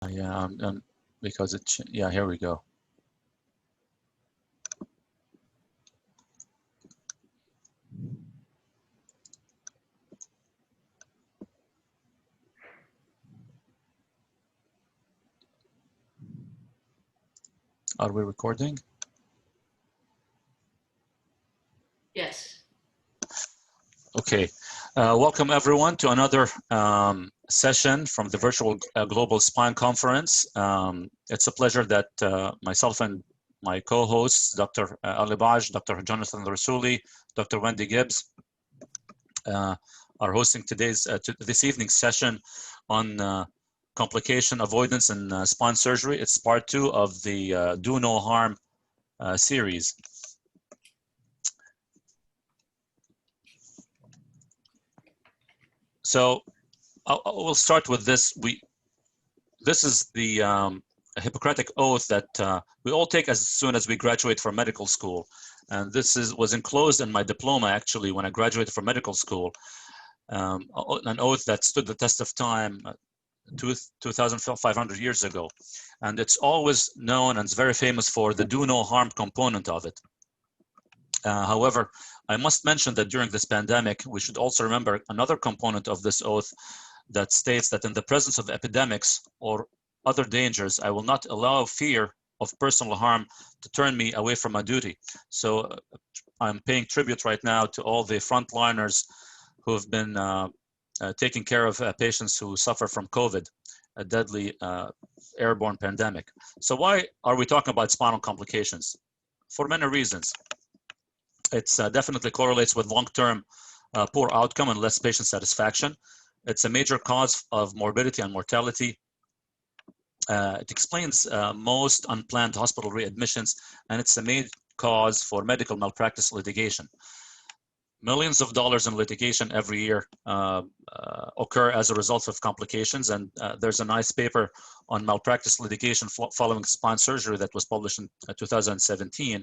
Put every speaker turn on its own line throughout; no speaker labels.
Yeah, because yeah, here we go. Are we recording?
Yes.
Okay. Welcome everyone to another session from the virtual Global Spine Conference. It's a pleasure that myself and my co-hosts, Dr. Ali Baj, Dr. Jonathan Rasuli, Dr. Wendy Gibbs, are hosting this evening's session on complication avoidance in spine surgery. It's part 2 of the Do No Harm series. So we'll start with this. This is the Hippocratic oath that we all take as soon as we graduate from medical school. And this was enclosed in my diploma, actually, when I graduated from medical school. An oath that stood the test of time 2,500 years ago. And it's always known and it's very famous for the do no harm component of it. However, I must mention that during this pandemic, we should also remember another component of this oath that states that in the presence of epidemics or other dangers, I will not allow fear of personal harm to turn me away from my duty. So I'm paying tribute right now to all the frontliners who have been taking care of patients who suffer from COVID, a deadly airborne pandemic. So why are we talking about spinal complications? For many reasons. It's definitely correlates with long-term poor outcome and less patient satisfaction. It's a major cause of morbidity and mortality. It explains most unplanned hospital readmissions, and it's a main cause for medical malpractice litigation. Millions of dollars in litigation every year occur as a result of complications, and there's a nice paper on malpractice litigation following spine surgery that was published in 2017.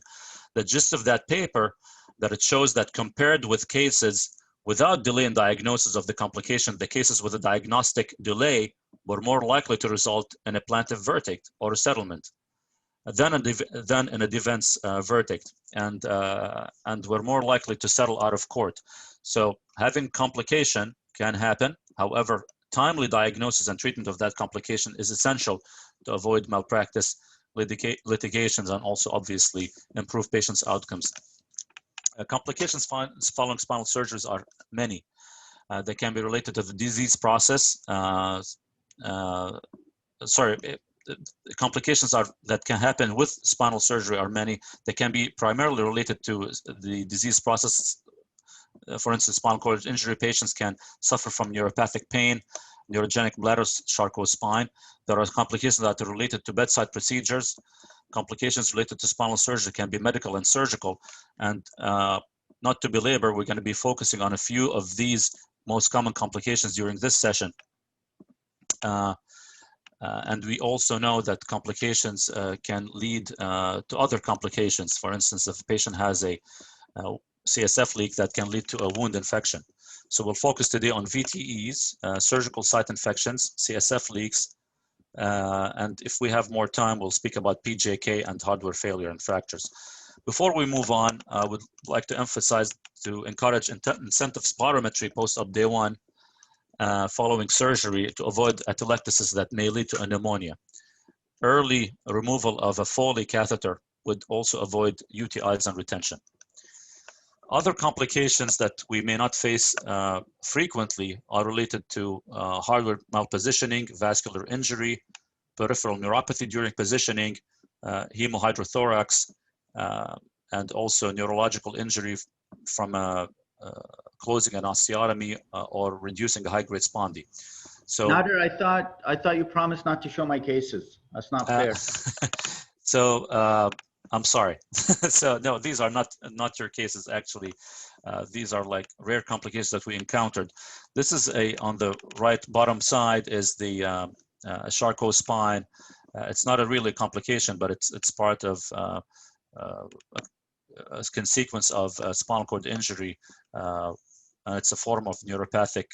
The gist of that paper, that it shows that compared with cases without delay in diagnosis of the complication, the cases with a diagnostic delay were more likely to result in a plaintiff verdict or a settlement than in a defense verdict, and were more likely to settle out of court. So having complication can happen. However, timely diagnosis and treatment of that complication is essential to avoid malpractice litigations and also obviously improve patients' outcomes. Complications following spinal surgeries are many. They can be related to the disease process. Complications that can happen with spinal surgery are many. They can be primarily related to the disease process. For instance, spinal cord injury patients can suffer from neuropathic pain, neurogenic bladder, Charcot spine. There are complications that are related to bedside procedures. Complications related to spinal surgery can be medical and surgical. And not to belabor, we're going to be focusing on a few of these most common complications during this session. And we also know that complications can lead to other complications. For instance, if a patient has a CSF leak, that can lead to a wound infection. So we'll focus today on VTEs, surgical site infections, CSF leaks, and if we have more time, we'll speak about PJK and hardware failure and fractures. Before we move on, I would like to emphasize to encourage incentive spirometry post-op day 1 following surgery to avoid atelectasis that may lead to a pneumonia. Early removal of a Foley catheter would also avoid UTIs and retention. Other complications that we may not face frequently are related to hardware malpositioning, vascular injury, peripheral neuropathy during positioning, hemorrhagithorax, and also neurological injury from closing an osteotomy or reducing a high-grade spondy. So,
Nader, I thought you promised not to show my cases. That's not fair.
So I'm sorry. So no, these are not your cases actually. These are like rare complications that we encountered. This is on the right bottom side is the Charcot spine. It's not a really complication, but it's part of a consequence of spinal cord injury. It's a form of neuropathic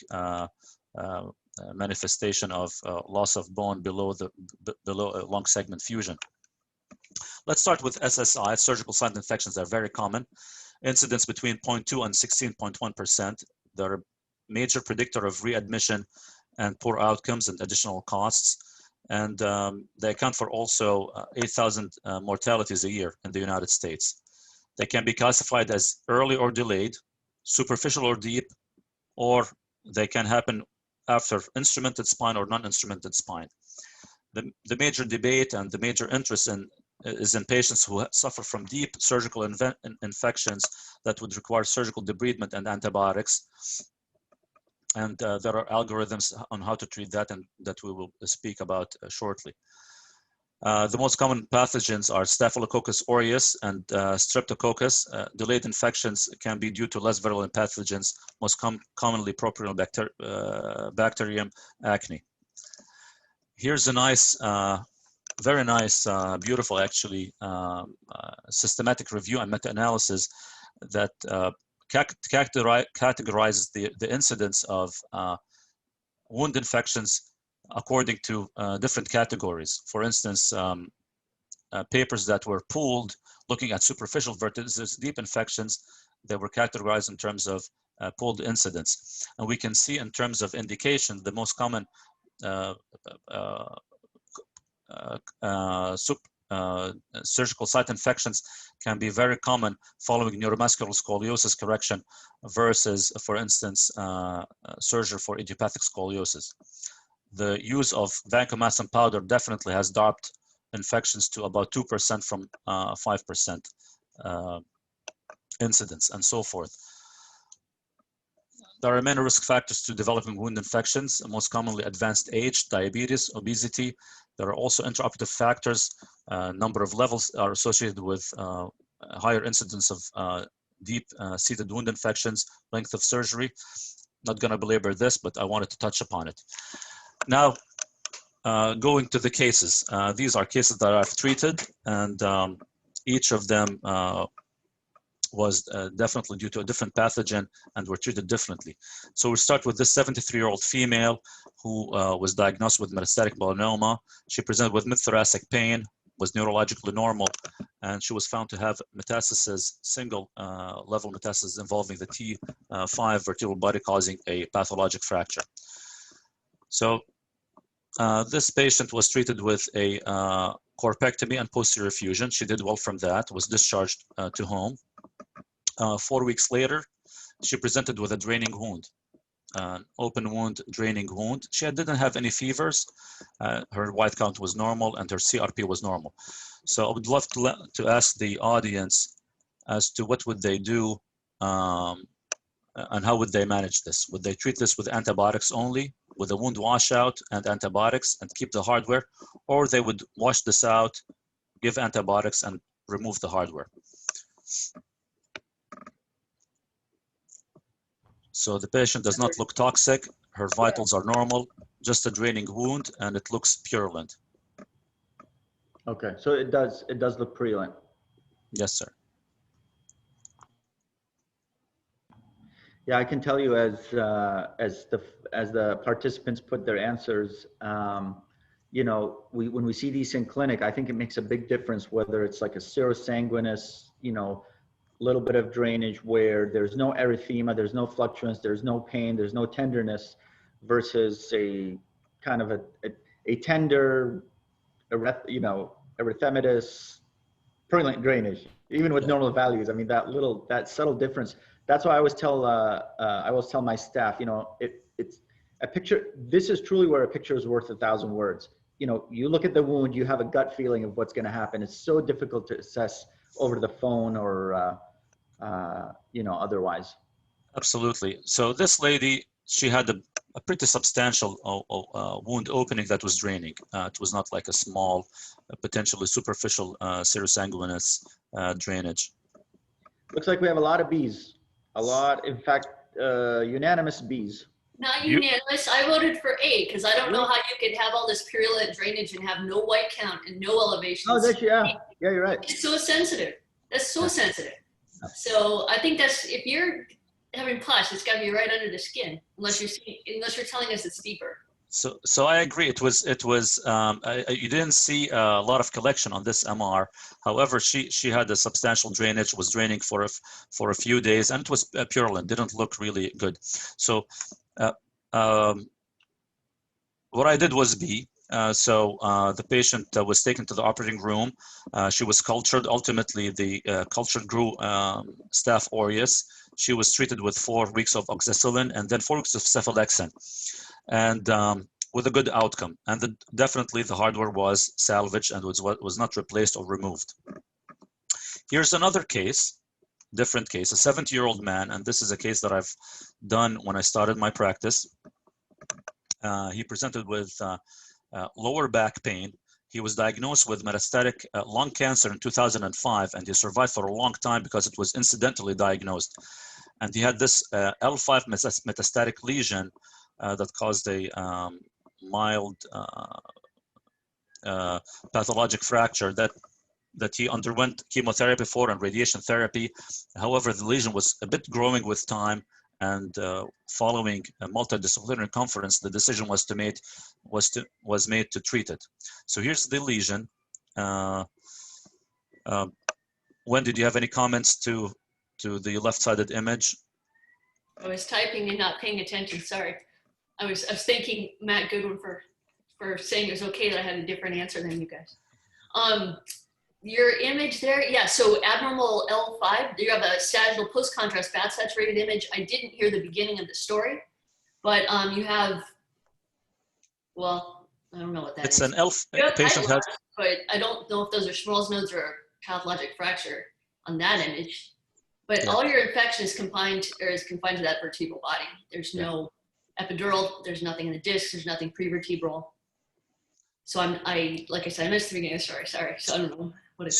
manifestation of loss of bone below a long segment fusion. Let's start with SSI, surgical site infections. They're very common. Incidence between 0.2 and 16.1%. They're a major predictor of readmission and poor outcomes and additional costs. And they account for also 8,000 mortalities a year in the United States. They can be classified as early or delayed, superficial or deep, or they can happen after instrumented spine or non-instrumented spine. The major debate and the major interest is in patients who suffer from deep surgical infections that would require surgical debridement and antibiotics. And there are algorithms on how to treat that, and that we will speak about shortly. The most common pathogens are Staphylococcus aureus and Streptococcus. Delayed infections can be due to less virulent pathogens, most commonly Propionibacterium acne. Here's a nice, very nice, beautiful actually, systematic review and meta-analysis that categorizes the incidence of wound infections according to different categories. For instance, papers that were pooled looking at superficial versus deep infections, they were categorized in terms of pooled incidence. And we can see in terms of indication, the most common surgical site infections can be very common following neuromuscular scoliosis correction versus, for instance, surgery for idiopathic scoliosis. The use of vancomycin powder definitely has dropped infections to about 2% from 5% incidence, and so forth. There are many risk factors to developing wound infections, most commonly advanced age, diabetes, obesity. There are also intraoperative factors. Number of levels are associated with higher incidence of deep-seated wound infections, length of surgery. Not going to belabor this, but I wanted to touch upon it. Now, going to the cases. These are cases that I've treated, and each of them was definitely due to a different pathogen and were treated differently. So we start with this 73-year-old female who was diagnosed with metastatic melanoma. She presented with mid-thoracic pain, was neurologically normal, and she was found to have metastasis, single level metastasis involving the T5 vertebral body, causing a pathologic fracture. So this patient was treated with a corpectomy and posterior fusion. She did well from that, was discharged to home. 4 weeks later, she presented with a draining wound, an open wound, draining wound. She didn't have any fevers. Her white count was normal and her CRP was normal. So I would love to ask the audience as to what would they do and how would they manage this? Would they treat this with antibiotics only, with a wound washout and antibiotics and keep the hardware, or they would wash this out, give antibiotics and remove the hardware? So the patient does not look toxic. Her vitals are normal, just a draining wound, and it looks purulent.
Okay, so it does look purulent.
Yes, sir.
Yeah, I can tell you as the participants put their answers, you know, when we see these in clinic, I think it makes a big difference whether it's like a serosanguinous, you know, little bit of drainage where there's no erythema, there's no fluctuance, there's no pain, there's no tenderness, versus a kind of a tender, you know, erythematous, purulent drainage, even with normal values. I mean, that subtle difference. That's why I always tell my staff, you know, it's a picture. This is truly where a picture is worth 1,000 words. You know, you look at the wound, you have a gut feeling of what's going to happen. It's so difficult to assess over the phone or, you know, otherwise.
Absolutely. So this lady, she had a pretty substantial wound opening that was draining. It was not like a small, potentially superficial serosanguinous drainage.
Looks like we have a lot of Bs. A lot, in fact, unanimous Bs.
Not unanimous. I voted for A because I don't know how you could have all this purulent drainage and have no white count and no elevation.
Oh, yeah, you're right.
It's so sensitive. That's so sensitive. So I think that's, if you're having pus, it's got to be right under the skin, unless you're telling us it's deeper.
So I agree. It was you didn't see a lot of collection on this MR. However, she had a substantial drainage, was draining for a few days, and it was purulent. Didn't look really good. So what I did was B. The patient was taken to the operating room. She was cultured. Ultimately, the culture grew Staph aureus. She was treated with 4 weeks of oxacillin and then 4 weeks of cephalexin, and with a good outcome. And definitely the hardware was salvaged and was not replaced or removed. Here's another case, different case, a 70-year-old man, and this is a case that I've done when I started my practice. He presented with lower back pain. He was diagnosed with metastatic lung cancer in 2005, and he survived for a long time because it was incidentally diagnosed. And he had this L5 metastatic lesion that caused a mild pathologic fracture that he underwent chemotherapy for and radiation therapy. However, the lesion was a bit growing with time, and following a multidisciplinary conference, the decision was made to treat it. So here's the lesion. Wendy, do you have any comments to the left-sided image?
I was typing and not paying attention. Sorry. I was thanking Matt Goodwin for saying it was okay that I had a different answer than you guys. Your image there, yeah, so abnormal L5, you have a sagittal post-contrast bad saturated image. I didn't hear the beginning of the story, but you have, well, I don't know what that is.
It's an patient has,
but I don't know if those are Schmoll's nodes or pathologic fracture on that image. But all your infection is confined to that vertebral body. There's no epidural, there's nothing in the disc, there's nothing prevertebral. So like I said, I missed the beginning of the story, sorry. So I don't know what it's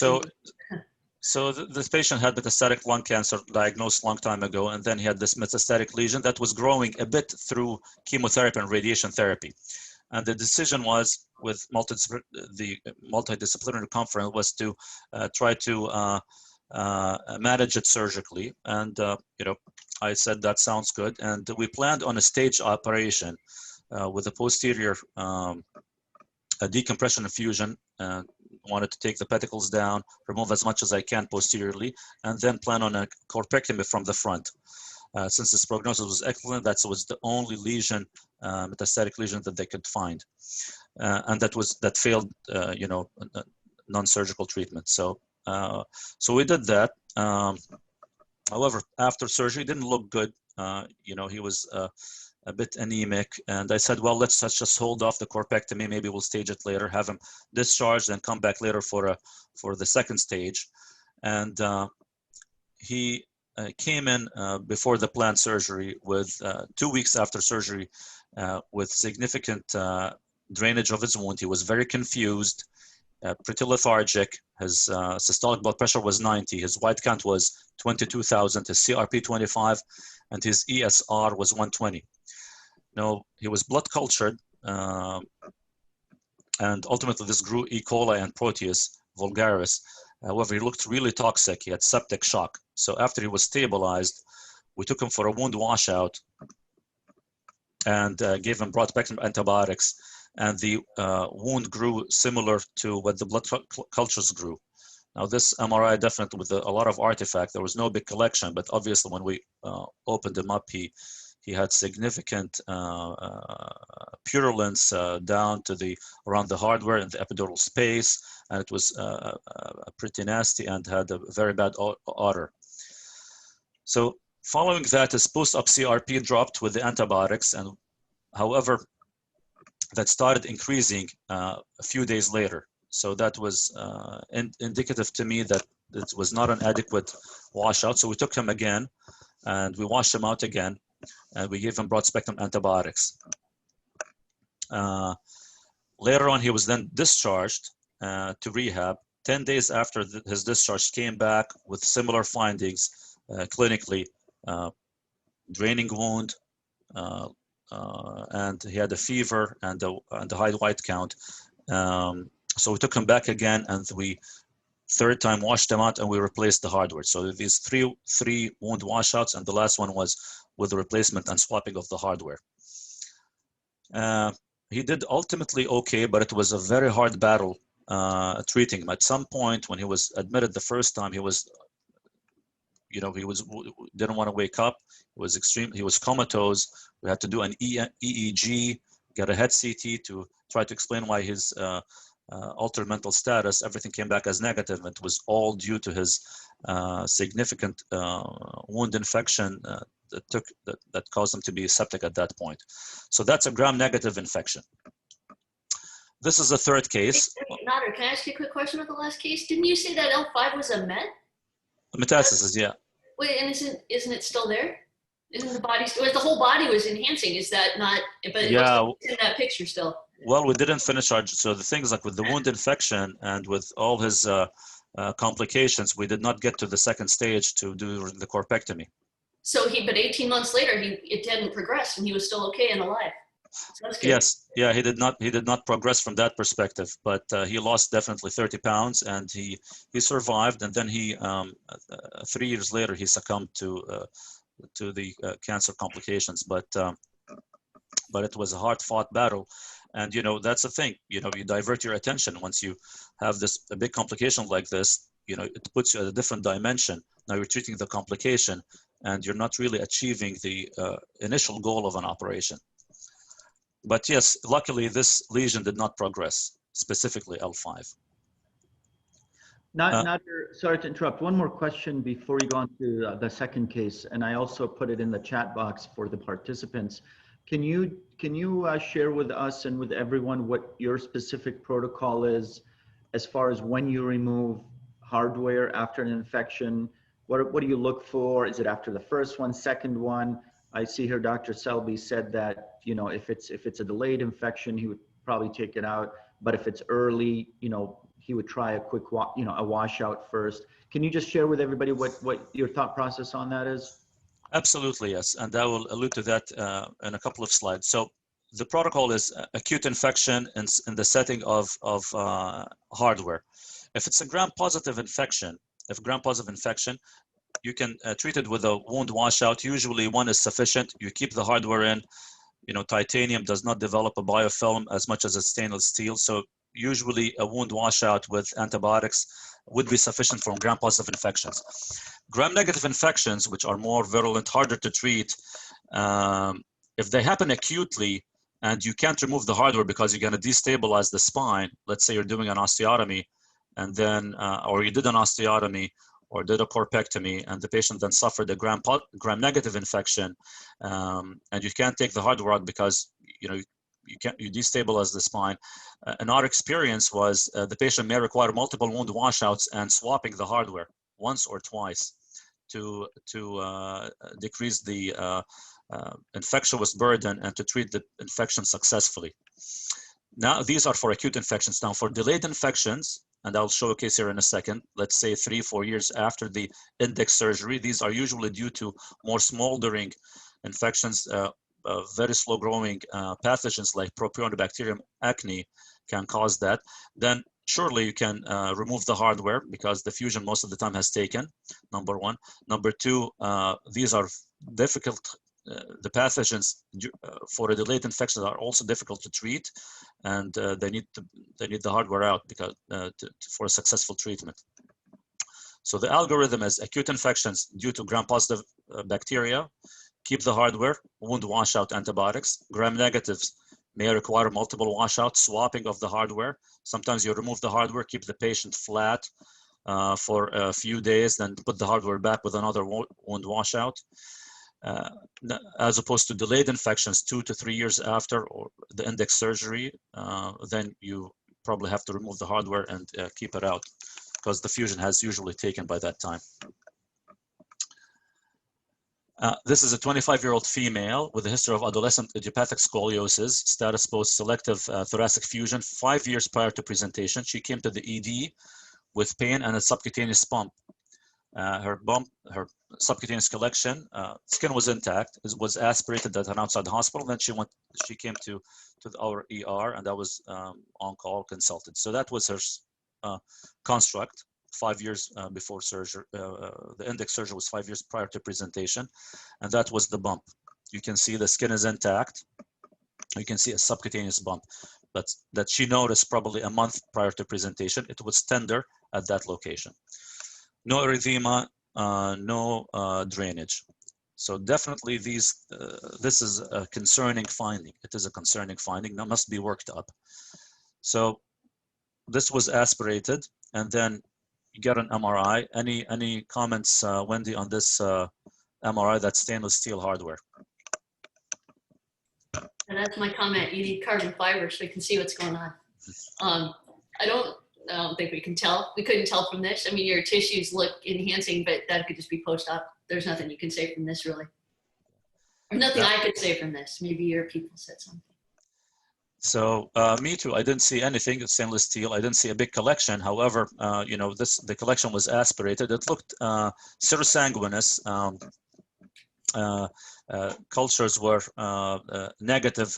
So this patient had metastatic lung cancer diagnosed a long time ago, and then he had this metastatic lesion that was growing a bit through chemotherapy and radiation therapy. And the decision was, with the multidisciplinary conference, was to try to manage it surgically. And I said that sounds good, and we planned on a stage operation with a posterior decompression infusion. Wanted to take the pedicles down, remove as much as I can posteriorly, and then plan on a corpectomy from the front. Since this prognosis was excellent, that was the only lesion, metastatic lesion that they could find, and that failed, non-surgical treatment. So we did that. However, after surgery, it didn't look good. He was a bit anemic, and I said, well, let's just hold off the corpectomy. Maybe we'll stage it later, have him discharged, and come back later for the second stage. And he came in before the planned surgery with 2 weeks after surgery with significant drainage of his wound. He was very confused, pretty lethargic. His systolic blood pressure was 90. His white count was 22,000. His CRP 25, and his ESR was 120. No, he was blood cultured, and ultimately this grew E. coli and Proteus vulgaris. However, he looked really toxic. He had septic shock. So after he was stabilized, we took him for a wound washout and gave him broad-spectrum antibiotics. And the wound grew similar to what the blood cultures grew. Now, this MRI definitely with a lot of artifact. There was no big collection, but obviously when we opened him up, he had significant purulence down to around the hardware and the epidural space, and it was pretty nasty and had a very bad odor. So following that, his post-op CRP dropped with the antibiotics, and however, that started increasing a few days later. So that was indicative to me that it was not an adequate washout. So we took him again, and we washed him out again, and we gave him broad-spectrum antibiotics. Later on, he was then discharged to rehab. 10 days after his discharge, came back with similar findings clinically, draining wound, and he had a fever and a high white count. So we took him back again, and we third time washed him out, and we replaced the hardware. So these three wound washouts, and the last one was with the replacement and swapping of the hardware. he did ultimately okay, but it was a very hard battle treating him. At some point when he was admitted the first time, he was, you know, didn't want to wake up. He was comatose. We had to do an EEG, get a head CT to try to explain why his altered mental status, everything came back as negative. It was all due to his significant wound infection that caused him to be septic at that point. So that's a gram-negative infection. This is the third case.
Nader, can I ask you a quick question about the last case? Didn't you say that L5 was a met?
Metastasis, yeah.
Wait, and isn't it still there? Isn't the body still? The whole body was enhancing. Is that not? But it looks like it's in that picture still.
Well, we didn't finish our. So the things like with the wound infection and with all his complications, we did not get to the second stage to do the corpectomy.
So but 18 months later, it hadn't progressed, and he was still okay and alive. So that's good.
Yes, yeah, he did not progress from that perspective, but he lost definitely 30 pounds, and he survived, and then he 3 years later he succumbed to the cancer complications, but it was a hard-fought battle. And you know, that's the thing, you know, you divert your attention once you have a big complication like this, you know, it puts you at a different dimension. Now you're treating the complication and you're not really achieving the initial goal of an operation. But yes, luckily this lesion did not progress, specifically L5.
Nader, sorry to interrupt. One more question before you go on to the second case, and I also put it in the chat box for the participants. Can you share with us and with everyone what your specific protocol is as far as when you remove hardware after an infection? What do you look for? Is it after the first one, second one? I see here Dr. Selby said that, you know, if it's a delayed infection, he would probably take it out. But if it's early, you know, he would try a quick, a washout first. Can you just share with everybody what your thought process on that is? Absolutely,
yes. And I will allude to that in a couple of slides. So the protocol is acute infection in the setting of hardware. If it's a gram-positive infection, you can treat it with a wound washout. Usually one is sufficient. You keep the hardware in. You know, titanium does not develop a biofilm as much as a stainless steel. So usually a wound washout with antibiotics would be sufficient for gram-positive infections. Gram-negative infections, which are more virulent, harder to treat, if they happen acutely and you can't remove the hardware because you're going to destabilize the spine, let's say you're doing an osteotomy, and then, or you did an osteotomy, or did a corpectomy, and the patient then suffered a gram-negative infection, and you can't take the hardware out because you destabilize the spine. And our experience was the patient may require multiple wound washouts and swapping the hardware once or twice to decrease the infectious burden and to treat the infection successfully. Now, these are for acute infections. Now, for delayed infections, and I'll show a case here in a second, let's say 3-4 years after the index surgery, these are usually due to more smoldering infections, very slow growing pathogens like Propionibacterium acne can cause that. Then surely you can remove the hardware because the fusion most of the time has taken, number one. Number two, these are difficult. The pathogens for a delayed infection are also difficult to treat, and they need the hardware out because for a successful treatment. So the algorithm is acute infections due to gram-positive bacteria, keep the hardware, wound washout antibiotics. Gram-negatives may require multiple washouts, swapping of the hardware. Sometimes you remove the hardware, keep the patient flat for a few days, then put the hardware back with another wound washout. As opposed to delayed infections 2 to 3 years after or the index surgery, then you probably have to remove the hardware and keep it out because the fusion has usually taken by that time. This is a 25-year-old female with a history of adolescent idiopathic scoliosis, status post-selective thoracic fusion 5 years prior to presentation. She came to the ED with pain and a subcutaneous bump. Her subcutaneous collection, skin was intact, was aspirated at an outside hospital. Then she came to our ER, and I was on call, consulted. So that was her construct 5 years before surgery. The index surgery was 5 years prior to presentation, and that was the bump. You can see the skin is intact. You can see a subcutaneous bump, but that she noticed probably a month prior to presentation. It was tender at that location. No erythema, no drainage. So definitely this is a concerning finding. It is a concerning finding that must be worked up. So this was aspirated, and then you get an MRI. Any comments, Wendy, on this MRI? That's stainless steel hardware.
And that's my comment. You need carbon fiber so you can see what's going on. I don't think we can tell. We couldn't tell from this. I mean, your tissues look enhancing, but that could just be post-op. There's nothing you can say from this, really. Or nothing I could say from this. Maybe your people said something. So
me too. I didn't see anything. It's stainless steel. I didn't see a big collection. However, you know, the collection was aspirated. It looked serosanguinous. Cultures were negative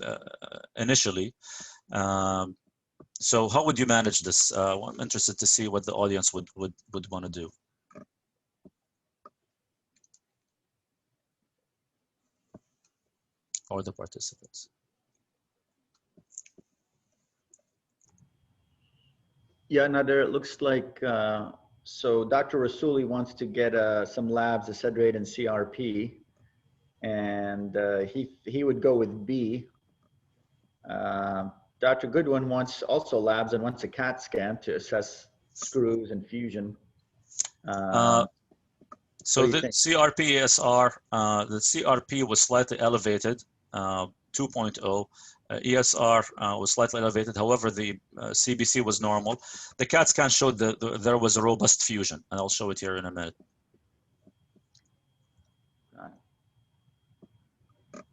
initially. So how would you manage this? I'm interested to see what the audience would want to do. Or the participants.
Yeah, Nader, it looks like, so Dr. Rasuli wants to get some labs, Acedrate and CRP, and he would go with B. Dr. Goodwin wants also labs and wants a CAT scan to assess screws and fusion.
So the CRP-ESR, the CRP was slightly elevated, 2.0. ESR was slightly elevated. However, the CBC was normal. The CAT scan showed that there was a robust fusion, and I'll show it here in a minute.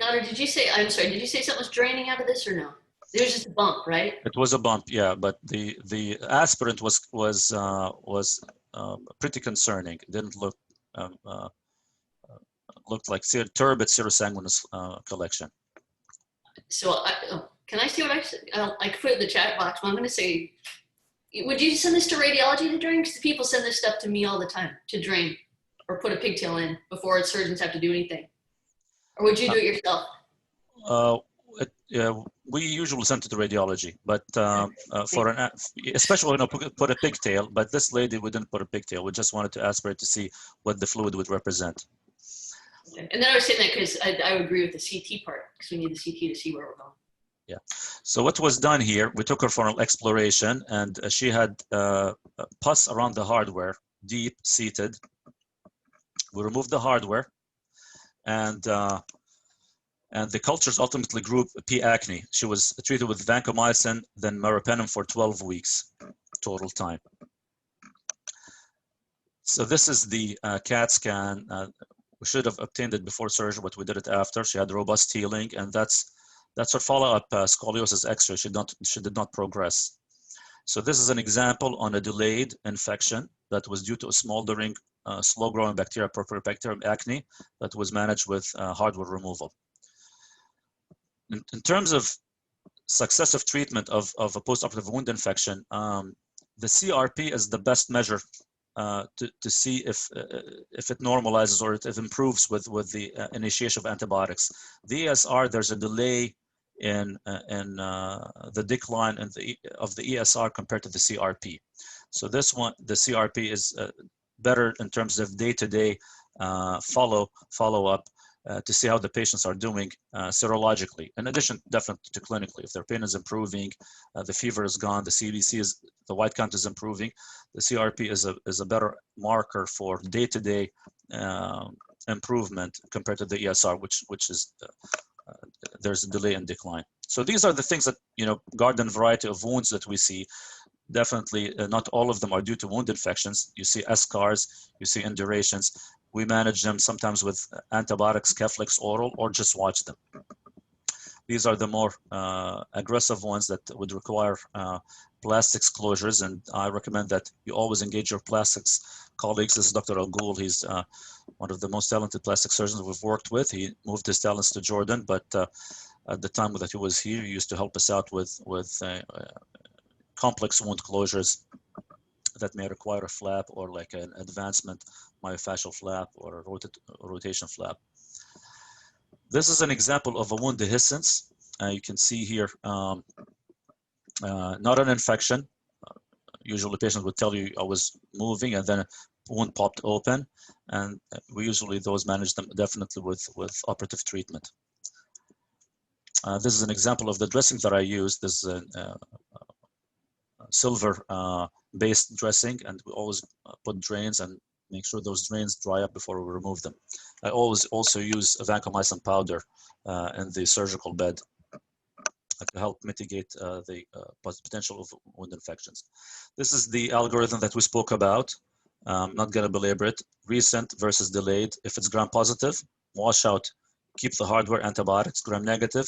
Nader, did you say, I'm sorry, did you say something was draining out of this or no? There was just a bump, right?
It was a bump, yeah, but the aspirant was pretty concerning. It didn't look looked like turbid serosanguinous collection.
So can I see what I could put it in the chat box? Well, I'm going to say, would you send this to radiology to drain? Because people send this stuff to me all the time to drain or put a pigtail in before surgeons have to do anything. Or would you do it yourself?
We usually send it to radiology, but for especially when I put a pigtail, but this lady, we didn't put a pigtail. We just wanted to aspirate to see what the fluid would represent.
Okay. And then I was saying that because I would agree with the CT part, because we need the CT to see where we're going.
Yeah. So what was done here, we took her for an exploration, and she had pus around the hardware, deep seated. We removed the hardware, and the cultures ultimately grew P. acne. She was treated with vancomycin, then meropenem for 12 weeks total time. So this is the CAT scan. We should have obtained it before surgery, but we did it after. She had robust healing, and that's her follow-up scoliosis X-ray. She did not progress. So this is an example on a delayed infection that was due to a smoldering, slow-growing bacteria, Propionibacterium acne, that was managed with hardware removal. In terms of successive treatment of a post-operative wound infection, the CRP is the best measure to see if it normalizes or if it improves with the initiation of antibiotics. The ESR, there's a delay in the decline of the ESR compared to the CRP. So this one, the CRP is better in terms of day-to-day follow-up to see how the patients are doing serologically. In addition, definitely to clinically, if their pain is improving, the fever is gone, the CBC the white count is improving, the CRP is a better marker for day-to-day improvement compared to the ESR, which is there's a delay in decline. So these are the things that, you know, garden variety of wounds that we see. Definitely not all of them are due to wound infections. You see eschars, you see indurations. We manage them sometimes with antibiotics, Keflex oral, or just watch them. These are the more aggressive ones that would require plastics closures, and I recommend that you always engage your plastics colleagues. This is Dr. Al-Ghul. He's one of the most talented plastic surgeons we've worked with. He moved his talents to Jordan, but at the time that he was here, he used to help us out with complex wound closures that may require a flap or like an advancement myofascial flap or a rotation flap. This is an example of a wound dehiscence. You can see here, not an infection. Usually patient would tell you I was moving and then a wound popped open, and we usually those manage them definitely with operative treatment. This is an example of the dressing that I used. This is a silver based dressing, and we always put drains and make sure those drains dry up before we remove them. I always also use vancomycin powder in the surgical bed to help mitigate the potential of wound infections. This is the algorithm that we spoke about. Not going to belabor it. Recent versus delayed. If it's gram-positive, washout, keep the hardware, antibiotics. Gram-negative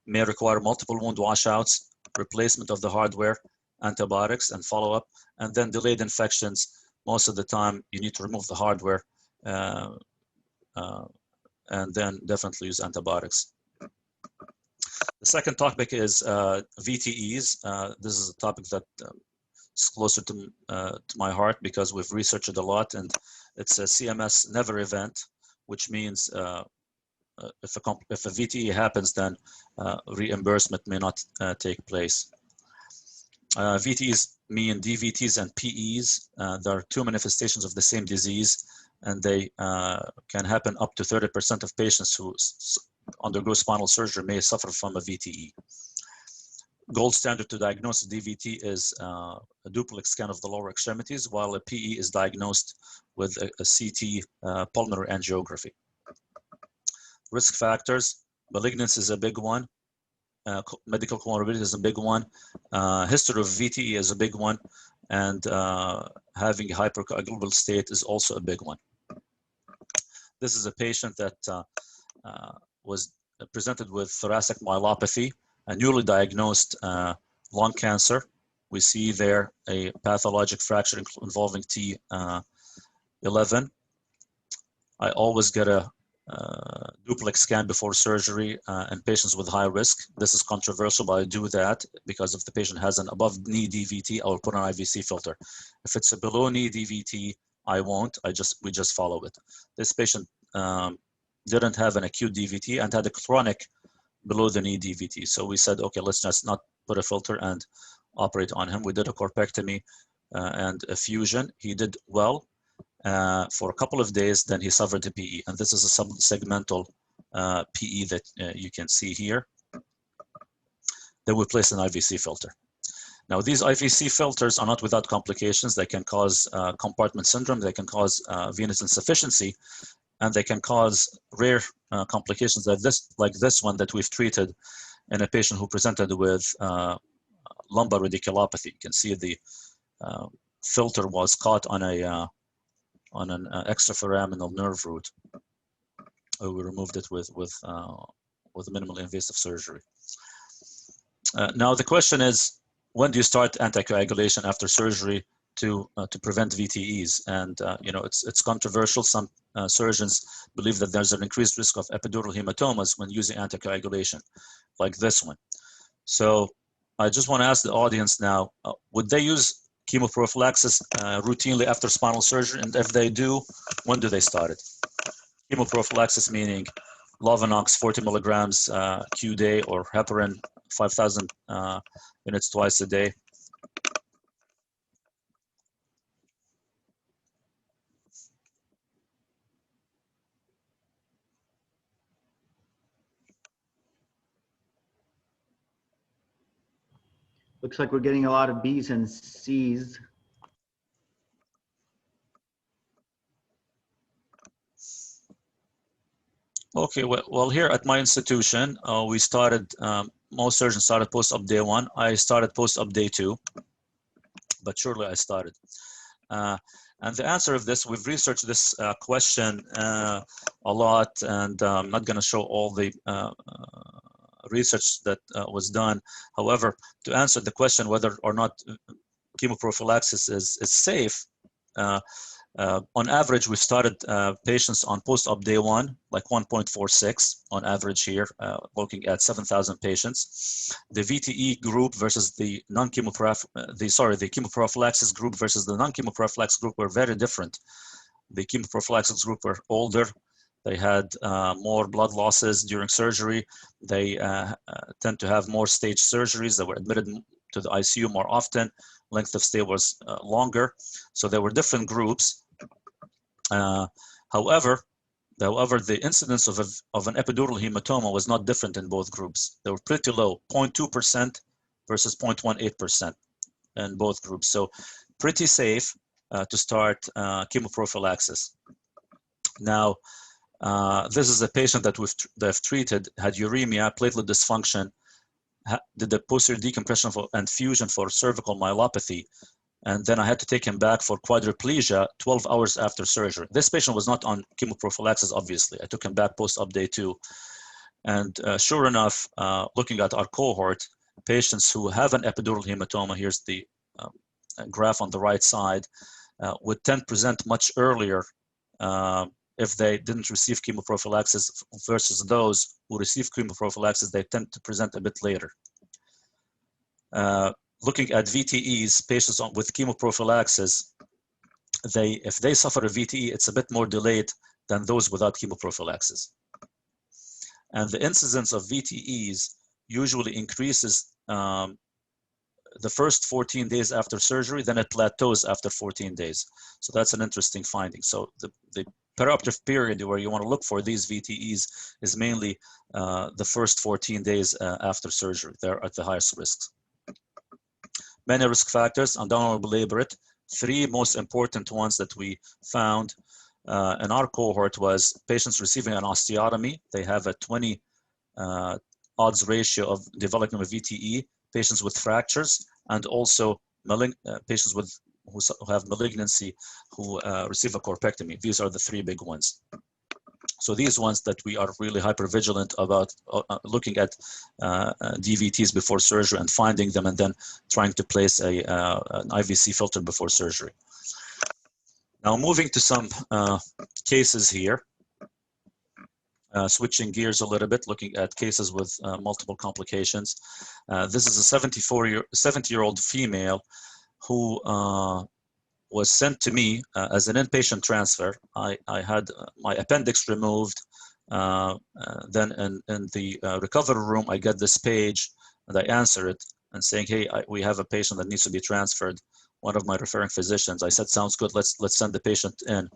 may require multiple wound washouts, replacement of the hardware, antibiotics, and follow-up. And then delayed infections, most of the time you need to remove the hardware and then definitely use antibiotics. The second topic is VTEs. This is a topic that is closer to my heart because we've researched it a lot, and it's a CMS never event, which means if a VTE happens, then reimbursement may not take place. VTEs mean DVTs and PEs. There are two manifestations of the same disease, and they can happen up to 30% of patients who undergo spinal surgery may suffer from a VTE. Gold standard to diagnose a DVT is a duplex scan of the lower extremities, while a PE is diagnosed with a CT pulmonary angiography. Risk factors: malignancy is a big one. Medical comorbidity is a big one. History of VTE is a big one, and having a hypercoagulable state is also a big one. This is a patient that was presented with thoracic myelopathy, a newly diagnosed lung cancer. We see there a pathologic fracture involving T11. I always get a duplex scan before surgery in patients with high risk. This is controversial, but I do that because if the patient has an above knee DVT, I will put an IVC filter. If it's a below knee DVT, I won't. We just follow it. This patient didn't have an acute DVT and had a chronic below the knee DVT. So we said, okay, let's just not put a filter and operate on him. We did a corpectomy and a fusion. He did well for a couple of days, then he suffered a PE. And this is a subsegmental PE that you can see here. Then we place an IVC filter. Now, these IVC filters are not without complications. They can cause compartment syndrome. They can cause venous insufficiency. And they can cause rare complications like this one that we've treated in a patient who presented with lumbar radiculopathy. You can see the filter was caught on an extraforaminal nerve root. We removed it with minimally invasive surgery. Now the question is, when do you start anticoagulation after surgery to prevent VTEs? And it's controversial. Some surgeons believe that there's an increased risk of epidural hematomas when using anticoagulation, like this one. So I just want to ask the audience now, would they use chemoprophylaxis routinely after spinal surgery? And if they do, when do they start it? Chemoprophylaxis meaning Lovenox 40 milligrams Q day, or heparin 5,000 units twice a day.
Looks like we're getting a lot of B's and C's.
Okay, well here at my institution, we started, most surgeons started post-op day 1. I started post-op day 2, but surely I started. And the answer of this, we've researched this question a lot, and I'm not gonna show all the research that was done. However, to answer the question whether or not chemoprophylaxis is safe, on average, we started patients on post-op day 1, like 1.46 on average here, looking at 7,000 patients. The VTE group versus the the chemoprophylaxis group versus the non-chemoprophylaxis group were very different. The chemoprophylaxis group were older, They had more blood losses during surgery. They tend to have more stage surgeries. They were admitted to the ICU more often. Length of stay was longer. So there were different groups. However, the incidence of an epidural hematoma was not different in both groups. They were pretty low, 0.2% versus 0.18% in both groups. So pretty safe to start chemoprophylaxis. Now, this is a patient that they've treated, had uremia, platelet dysfunction, did the posterior decompression and fusion for cervical myelopathy. And then I had to take him back for quadriplegia 12 hours after surgery. This patient was not on chemoprophylaxis, obviously. I took him back post-op day 2. And sure enough, looking at our cohort, patients who have an epidural hematoma, here's the graph on the right side, would tend to present much earlier if they didn't receive chemoprophylaxis versus those who receive chemoprophylaxis, they tend to present a bit later. Looking at VTEs, patients with chemoprophylaxis, if they suffer a VTE, it's a bit more delayed than those without chemoprophylaxis. And the incidence of VTEs usually increases the first 14 days after surgery, then it plateaus after 14 days. So that's an interesting finding. So the perioperative period where you want to look for these VTEs is mainly the first 14 days after surgery. They're at the highest risks. Many risk factors, and don't want to belabor it. 3 most important ones that we found in our cohort was patients receiving an osteotomy. They have a 20 odds ratio of developing a VTE, patients with fractures, and also patients who have malignancy who receive a corpectomy. These are the 3 big ones. So these ones that we are really hypervigilant about looking at DVTs before surgery and finding them and then trying to place an IVC filter before surgery. Now moving to some cases here, switching gears a little bit, looking at cases with multiple complications. This is a 70-year-old female who was sent to me as an inpatient transfer. I had my appendix removed. Then in the recovery room, I get this page and I answer it and saying, hey, we have a patient that needs to be transferred. One of my referring physicians, I said, sounds good, let's send the patient in.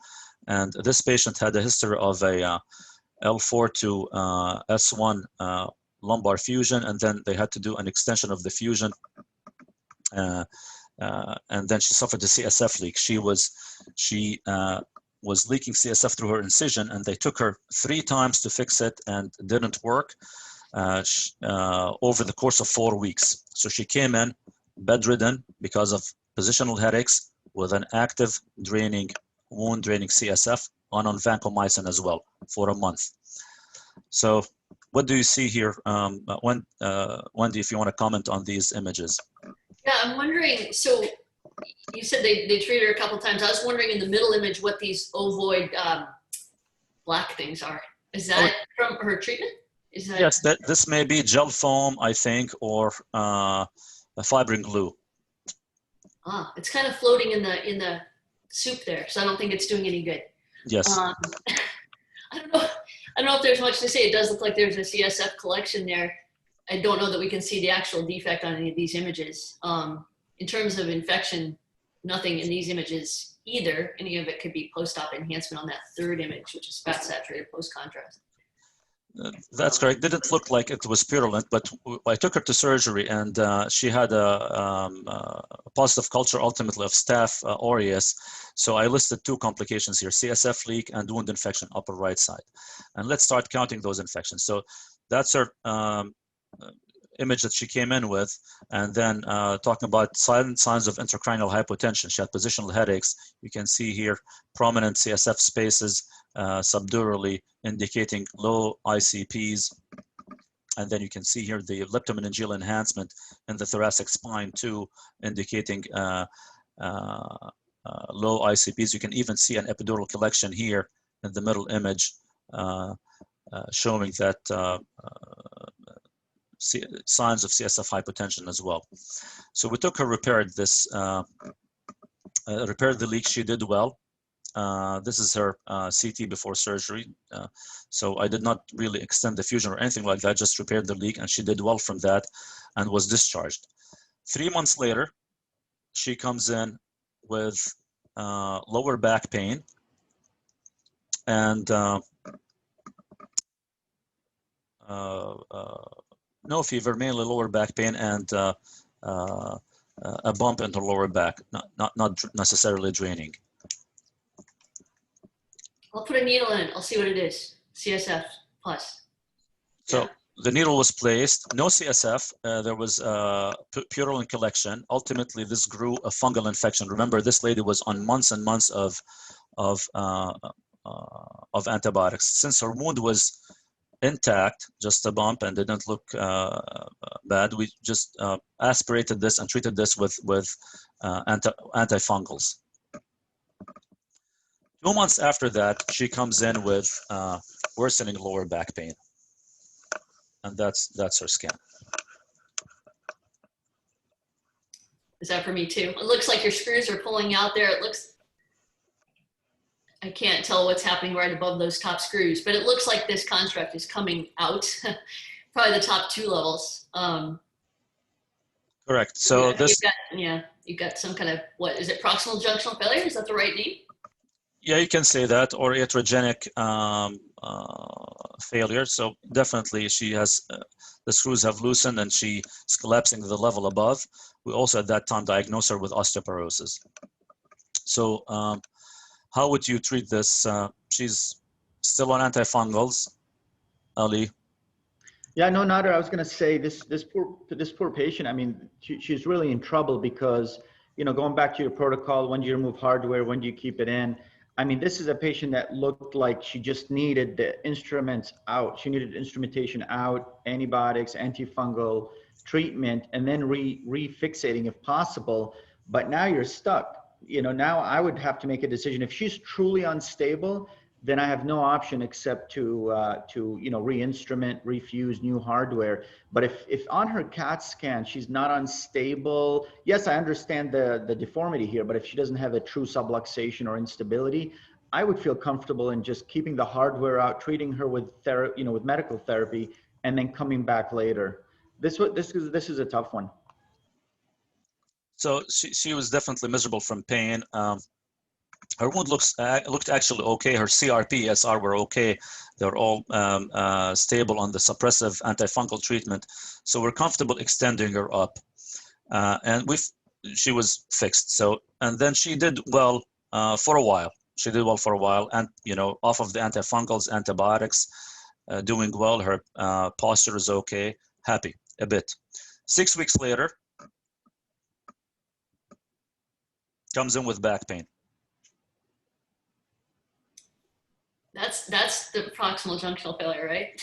And this patient had a history of a L4 to S1 lumbar fusion, and then they had to do an extension of the fusion. And then she suffered a CSF leak. She was leaking CSF through her incision, and they took her 3 times to fix it and it didn't work over the course of 4 weeks. So she came in bedridden because of positional headaches with an active wound draining CSF on vancomycin as well for a month. So what do you see here? Wendy, if you want to comment on these images.
Yeah, I'm wondering, so you said they treated her a couple times. I was wondering in the middle image what these ovoid black things are. Is that from her treatment? Is that...
Yes, this may be gel foam, I think, or a fibrin glue.
Ah, it's kind of floating in the soup there, so I don't think it's doing any good.
Yes.
I don't know if there's much to say. It does look like there's a CSF collection there. I don't know that we can see the actual defect on any of these images. In terms of infection, nothing in these images either. Any of it could be post-op enhancement on that 3rd image, which is fat saturated post-contrast.
That's correct. Didn't look like it was purulent, but I took her to surgery and she had a positive culture ultimately of staph aureus. So I listed 2 complications here, CSF leak and wound infection, upper right side. And let's start counting those infections. So that's her image that she came in with, and then talking about silent signs of intracranial hypotension. She had positional headaches. You can see here prominent CSF spaces subdurally indicating low ICPs. And then you can see here the leptomeningeal enhancement in the thoracic spine too, indicating low ICPs. You can even see an epidural collection here in the middle image showing that signs of CSF hypotension as well. So we took her, repaired the leak. She did well. this is her CT before surgery. So I did not really extend the fusion or anything like that, just repaired the leak, and she did well from that and was discharged. 3 months later, she comes in with lower back pain and no fever, mainly lower back pain and a bump in her lower back, not necessarily draining.
I'll put a needle in it. I'll see what it is. CSF plus.
So
Yeah.
the needle was placed, no CSF. There was purulent collection. Ultimately, this grew a fungal infection. Remember, this lady was on months and months of antibiotics. Since her wound was intact, just a bump, and didn't look bad, we just aspirated this and treated this with antifungals. 2 months after that, she comes in with worsening lower back pain, and that's her scan.
Is that for me too? It looks like your screws are pulling out there. It looks, I can't tell what's happening right above those top screws, but it looks like this construct is coming out, probably the top 2 levels.
Correct. So
yeah, you've got some kind of, what is it, proximal junctional failure? Is that the right name?
Yeah, you can say that, or iatrogenic failure. So definitely she has, the screws have loosened and she's collapsing to the level above. We also at that time diagnosed her with osteoporosis. So how would you treat this? She's still on antifungals, Ali.
Yeah, no, Nader, I was going to say this poor patient. I mean, she's really in trouble because, you know, going back to your protocol, when do you remove hardware, when do you keep it in? I mean, this is a patient that looked like she just needed the instruments out. She needed instrumentation out, antibiotics, antifungal treatment, and then refixating if possible. But now you're stuck. You know, now I would have to make a decision. If she's truly unstable, then I have no option except to you know, re-instrument, refuse new hardware. But if on her CAT scan she's not unstable, yes, I understand the deformity here, but if she doesn't have a true subluxation or instability, I would feel comfortable in just keeping the hardware out, treating her with therapy, you know, with medical therapy, and then coming back later. This is a tough one.
So she was definitely miserable from pain. Her wound looked actually okay. Her CRP, SR were okay. They're all stable on the suppressive antifungal treatment. So we're comfortable extending her up. And she was fixed. So, and then she did well for a while. She did well for a while, and, you know, off of the antifungals, antibiotics, doing well. Her posture is okay, happy a bit. 6 weeks later, comes in with back pain.
That's the proximal junctional failure, right?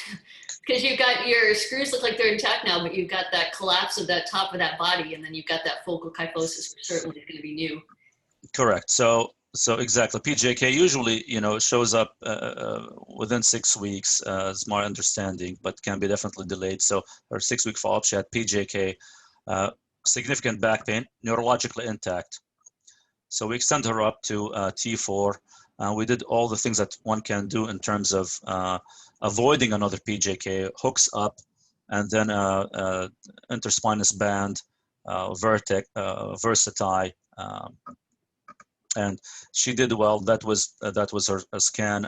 Because you've got your screws look like they're intact now, but you've got that collapse of that top of that body, and then you've got that focal kyphosis, which certainly is going to be new.
Correct. So exactly. PJK usually, you know, shows up within 6 weeks, is my understanding, but can be definitely delayed. So her 6-week follow-up, she had PJK, significant back pain, neurologically intact. So we extend her up to T4. We did all the things that one can do in terms of avoiding another PJK, hooks up, and then interspinous band, Versatile, and she did well. That was her scan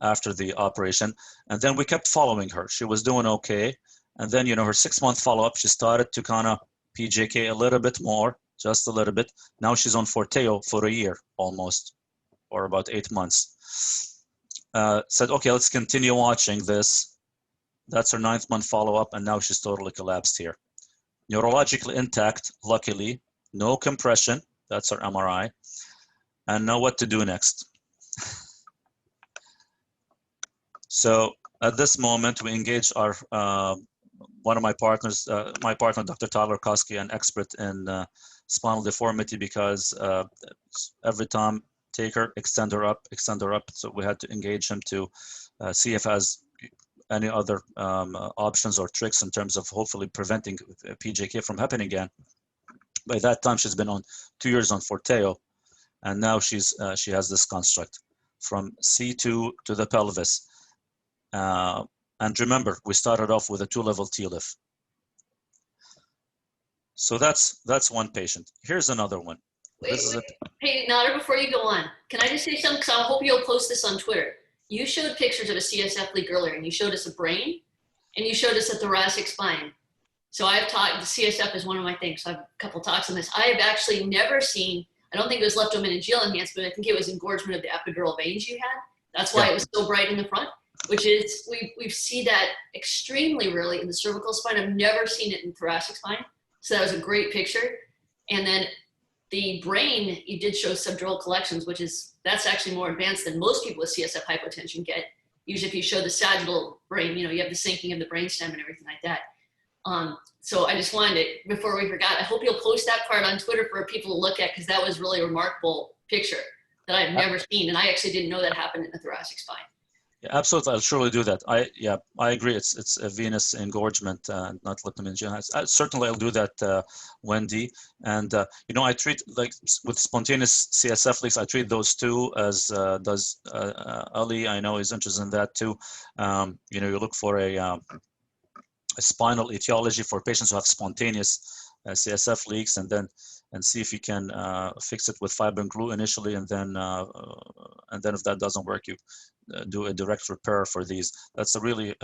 after the operation, and then we kept following her. She was doing okay, and then, you know, her 6-month follow-up, she started to kind of PJK a little bit more, just a little bit. Now she's on Forteo for a year almost, or about 8 months. Said, okay, let's continue watching this. That's her 9th month follow-up, and now she's totally collapsed here. Neurologically intact, luckily, no compression. That's her MRI. And know what to do next. So at this moment, we engage our one of my partners, my partner, Dr. Tyler Koski, an expert in spinal deformity, because every time take her, extend her up. So we had to engage him to see if has any other options or tricks in terms of hopefully preventing PJK from happening again. By that time, she's been on 2 years on Forteo. and now she has this construct from C2 to the pelvis. And remember, we started off with a 2-level TLIF. So that's one patient. Here's another one.
Wait, hey, Nader, before you go on, can I just say something? Because I hope you'll post this on Twitter. You showed pictures of a CSF leak earlier, and you showed us a brain, and you showed us a thoracic spine. So I've taught, the CSF is one of my things. So I have a couple talks on this. I have actually never seen, I don't think it was leptomeningeal enhancement, I think it was engorgement of the epidural veins you had. That's why it was so bright in the front, which is, we see that extremely rarely in the cervical spine. I've never seen it in thoracic spine. So that was a great picture. And then the brain, you did show subdural collections, which is, that's actually more advanced than most people with CSF hypotension get. Usually if you show the sagittal brain, you have the sinking of the brainstem and everything like that. So I just wanted to, before we forgot, I hope you'll post that part on Twitter for people to look at, because that was really a remarkable picture that I've never seen. And I actually didn't know that happened in the thoracic spine.
Yeah, absolutely. I'll surely do that. I agree. It's a venous engorgement, not leptomeningeal. Certainly I'll do that, Wendy. And I treat, like with spontaneous CSF leaks, I treat those too, as does Ali. I know he's interested in that too. You look for a spinal etiology for patients who have spontaneous CSF leaks, and see if you can fix it with fibrin glue initially, and then if that doesn't work, you do a direct repair for these. That's a really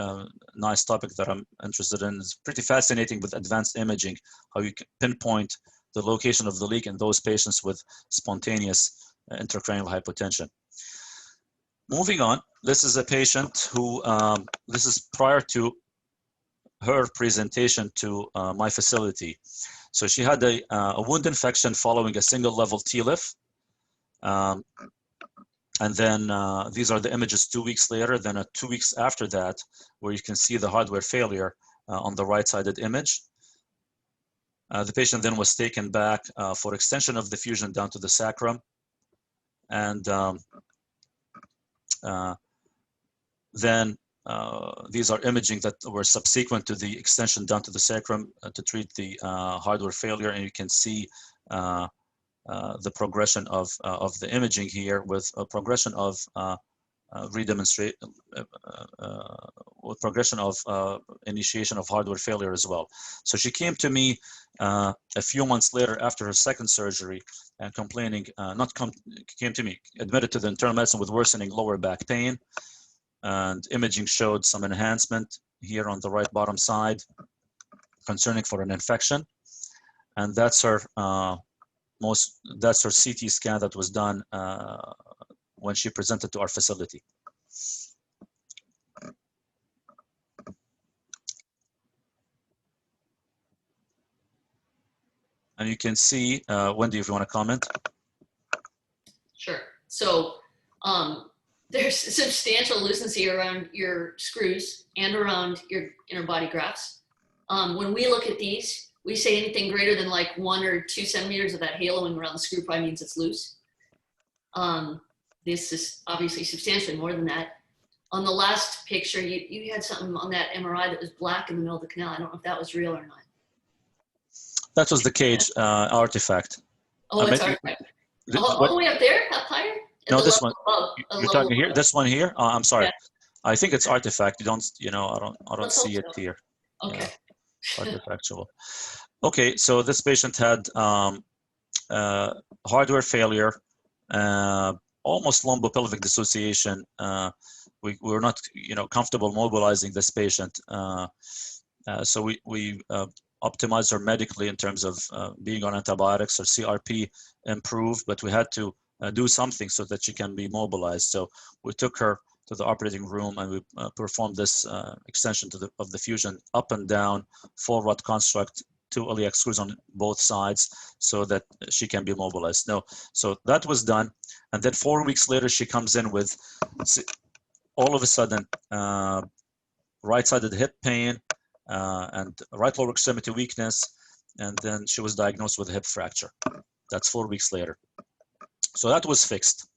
nice topic that I'm interested in. It's pretty fascinating with advanced imaging, how you can pinpoint the location of the leak in those patients with spontaneous intracranial hypotension. Moving on, this is a patient who, this is prior to her presentation to my facility. So she had a wound infection following a single-level TLIF. And then these are the images 2 weeks later, then 2 weeks after that, where you can see the hardware failure on the right-sided image. The patient then was taken back for extension of the fusion down to the sacrum. And then these are imaging that were subsequent to the extension down to the sacrum to treat the hardware failure. And you can see the progression of the imaging here, with a progression of progression of initiation of hardware failure as well. So she came to me a few months later after her second surgery and complaining, came to me, admitted to the internal medicine with worsening lower back pain, and imaging showed some enhancement here on the right bottom side, concerning for an infection. And that's her that's her CT scan that was done when she presented to our facility. And you can see, Wendy, if you want to comment.
Sure. So there's substantial lucency around your screws and around your inner body grafts. When we look at these, we say anything greater than like 1 or 2 centimeters of that haloing around the screw probably means it's loose. This is obviously substantially more than that. On the last picture, you had something on that MRI that was black in the middle of the canal. I don't know if that was real or not.
That was the cage artifact.
Oh, it's artifact. All the way up there, up higher?
No, this one. You're talking here. This one here. I'm sorry. Yeah. I think it's artifact. You don't. I don't see it here.
Okay.
Yeah. Artifactual. Okay, so this patient had hardware failure, almost lumbopelvic dissociation. We were not, comfortable mobilizing this patient, so we optimized her medically in terms of being on antibiotics. Her CRP improved, but we had to do something so that she can be mobilized. So we took her to the operating room, and we performed this extension of the fusion up and down, 4-rod construct, 2 iliac screws on both sides, so that she can be mobilized. So that was done. And then 4 weeks later, she comes in with, all of a sudden, right-sided hip pain and right lower extremity weakness. And then she was diagnosed with a hip fracture. That's 4 weeks later. So that was fixed.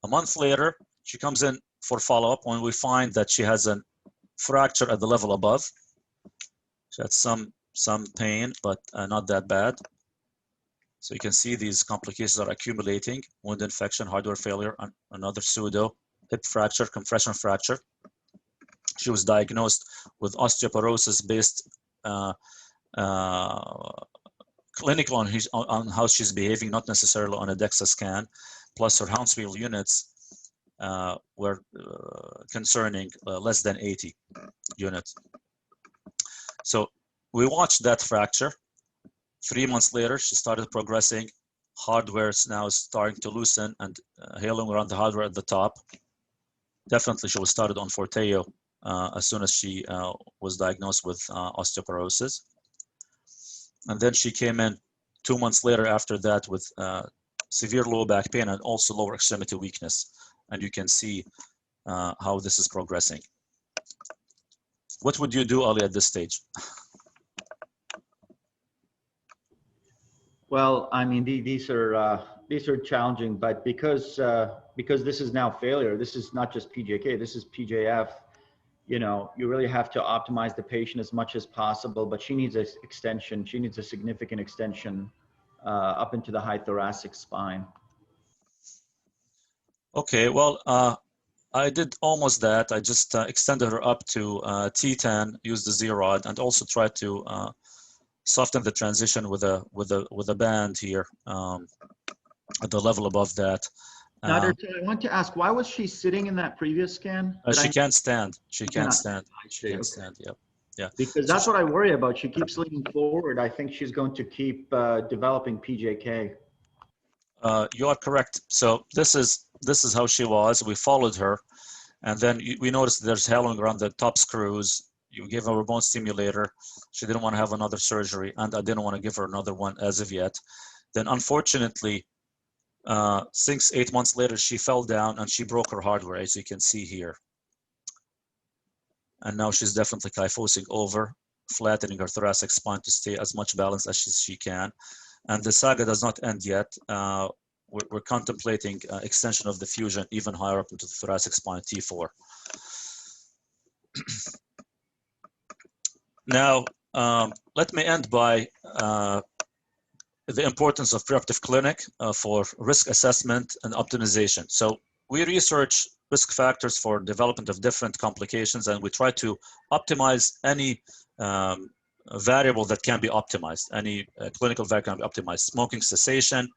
A month later, she comes in for follow-up when we find that she has a fracture at the level above. She had some pain, but not that bad. So you can see these complications are accumulating: wound infection, hardware failure, another pseudo, hip fracture, compression fracture. She was diagnosed with osteoporosis based clinical on how she's behaving, not necessarily on a DEXA scan, plus her Hounsfield units were concerning less than 80 units. So we watched that fracture. 3 months later, she started progressing. Hardware is now starting to loosen and hailing around the hardware at the top. Definitely, she was started on Forteo as soon as she was diagnosed with osteoporosis. And then she came in 2 months later after that with severe low back pain and also lower extremity weakness. And you can see how this is progressing. What would you do, Ali, at this stage?
Well, I mean, these are challenging, but because this is now failure, this is not just PJK, this is PJF. You know, you really have to optimize the patient as much as possible, but she needs an extension. She needs a significant extension up into the high thoracic spine.
Okay, well, I did almost that. I just extended her up to T10, used the Z-rod, and also tried to soften the transition with a band here at the level above that.
Nader, I want to ask, why was she sitting in that previous scan?
She can't stand. She can't stand. She can't
okay.
stand. Yep. Yeah.
Because that's what I worry about. She keeps leaning forward. I think she's going to keep developing PJK.
You are correct. So this is how she was. We followed her, and then we noticed there's hailing around the top screws. You gave her a bone stimulator. She didn't want to have another surgery, and I didn't want to give her another one as of yet. Then unfortunately, 6-8 months later, she fell down and she broke her hardware, as you can see here. And now she's definitely kyphosing over, flattening her thoracic spine to stay as much balanced as she can. And the saga does not end yet. We're contemplating extension of the fusion even higher up into the thoracic spine, T4. Now, let me end by the importance of preoperative clinic for risk assessment and optimization. So we research risk factors for development of different complications, and we try to optimize any variable that can be optimized, any clinical variable can be optimized. Smoking cessation,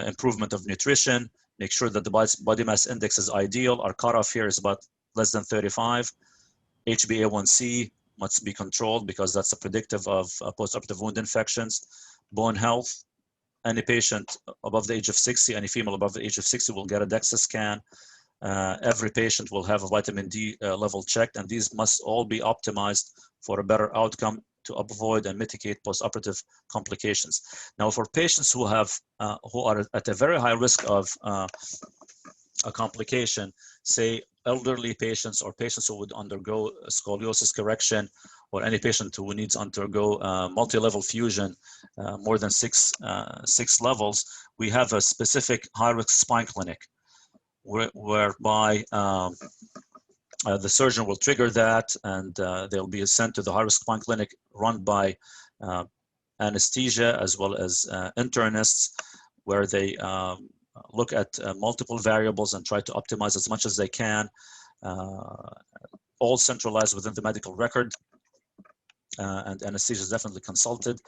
improvement of nutrition, make sure that the body mass index is ideal. Our cutoff here is about less than 35. HbA1c must be controlled because that's a predictive of postoperative wound infections. Bone health, any patient above the age of 60, any female above the age of 60 will get a DEXA scan. Every patient will have a vitamin D level checked, and these must all be optimized for a better outcome to avoid and mitigate postoperative complications. Now, for patients who are at a very high risk of a complication, say elderly patients or patients who would undergo scoliosis correction, or any patient who needs to undergo multi-level fusion, more than six levels, we have a specific high-risk spine clinic whereby the surgeon will trigger that, and they'll be sent to the high-risk spine clinic run by anesthesia as well as internists, where they look at multiple variables and try to optimize as much as they can, all centralized within the medical record, and anesthesia is definitely consulted.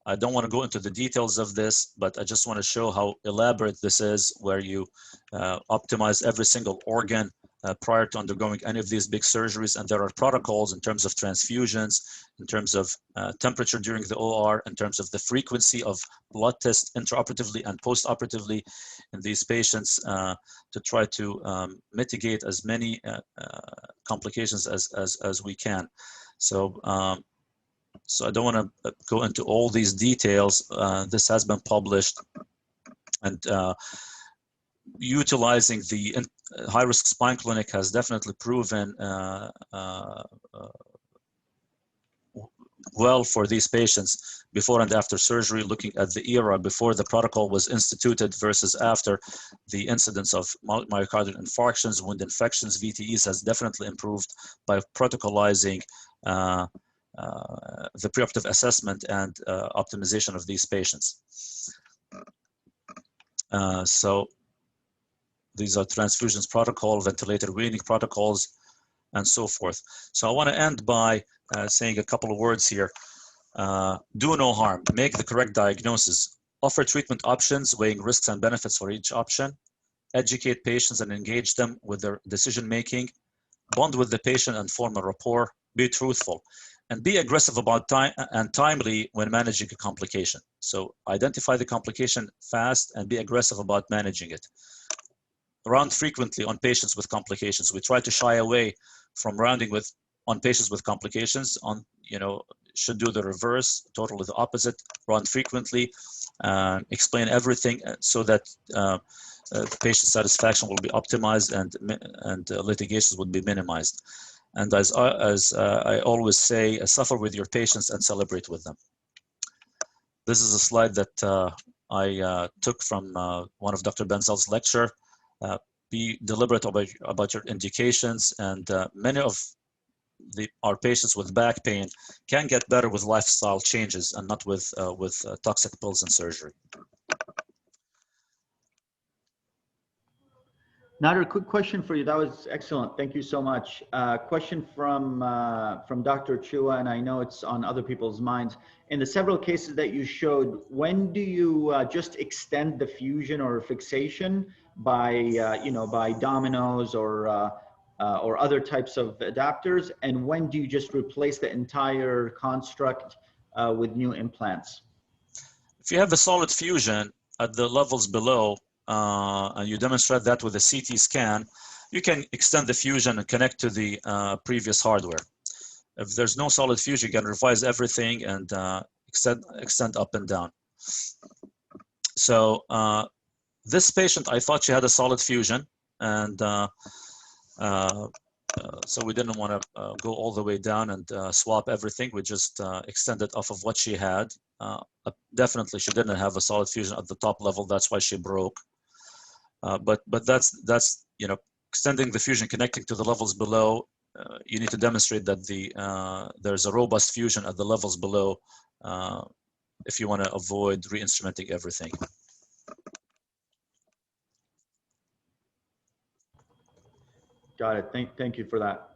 I don't want to go into the details of this, but I just want to show how elaborate this is, where you optimize every single organ prior to undergoing any of these big surgeries. And there are protocols in terms of transfusions, in terms of temperature during the OR, in terms of the frequency of blood tests intraoperatively and postoperatively in these patients to try to mitigate as many complications as we can. So I don't want to go into all these details. This has been published, and utilizing the high-risk spine clinic has definitely proven well for these patients before and after surgery. Looking at the era before the protocol was instituted versus after, the incidence of myocardial infarctions, wound infections, VTEs has definitely improved by protocolizing the preoperative assessment and optimization of these patients. So these are transfusions protocol, ventilator weaning protocols, and so forth. So I want to end by saying a couple of words here. Do no harm, make the correct diagnosis, offer treatment options, weighing risks and benefits for each option, educate patients and engage them with their decision-making, bond with the patient and form a rapport, be truthful, and be aggressive about time and timely when managing a complication. So identify the complication fast and be aggressive about managing it. Round frequently on patients with complications. We try to shy away from rounding on patients with complications. Should do the reverse, totally the opposite. Round frequently, explain everything so that the patient satisfaction will be optimized and litigations would be minimized. And as I always say, suffer with your patients and celebrate with them. This is a slide that I took from one of Dr. Benzel's lecture. Be deliberate about your indications, and many of our patients with back pain can get better with lifestyle changes and not with toxic pills and surgery.
Nader, quick question for you. That was excellent. Thank you so much. Question from Dr. Chua, and I know it's on other people's minds. In the several cases that you showed, when do you just extend the fusion or fixation by by dominoes or other types of adapters, and when do you just replace the entire construct with new implants?
If you have a solid fusion at the levels below, and you demonstrate that with a CT scan, you can extend the fusion and connect to the previous hardware. If there's no solid fusion, you can revise everything and extend up and down. So this patient, I thought she had a solid fusion, and so we didn't want to go all the way down and swap everything. We just extended off of what she had. Definitely, she didn't have a solid fusion at the top level. That's why she broke. But that's extending the fusion, connecting to the levels below. You need to demonstrate that there's a robust fusion at the levels below if you want to avoid re-instrumenting everything.
Got it. Thank you for that.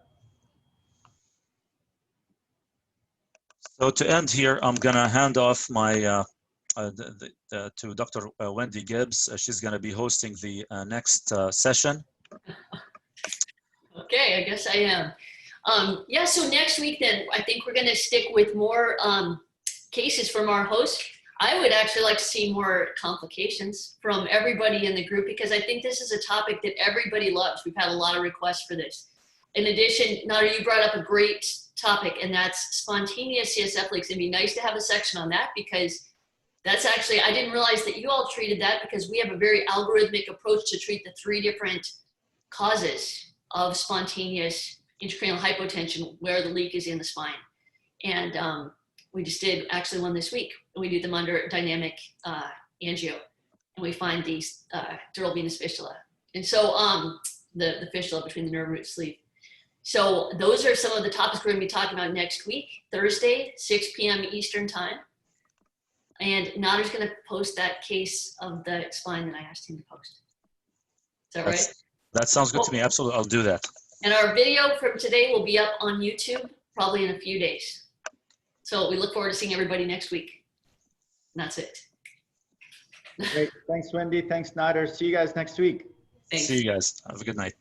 So to end here, I'm gonna hand off my to Dr. Wendy Gibbs. She's going to be hosting the next session.
Okay, I guess I am. Yeah, so next week then, I think we're going to stick with more cases from our host. I would actually like to see more complications from everybody in the group, because I think this is a topic that everybody loves. We've had a lot of requests for this. In addition, Nader, you brought up a great topic, and that's spontaneous CSF leaks. It'd be nice to have a section on that, because that's actually, I didn't realize that you all treated that, because we have a very algorithmic approach to treat the 3 different causes of spontaneous intracranial hypotension where the leak is in the spine. And we just did actually one this week. We do them under dynamic angio, and we find these dural venous fistula. And so the fistula between the nerve root sleeve. So those are some of the topics we're going to be talking about next week, Thursday, 6 p.m. Eastern time. And Nader's going to post that case of the spine that I asked him to post. Is that right?
That sounds good to me. Absolutely. I'll do that.
And our video from today will be up on YouTube probably in a few days. So we look forward to seeing everybody next week. And that's it.
Great. Thanks, Wendy. Thanks, Nader. See you guys next week.
Thanks.
See you guys. Have a good night.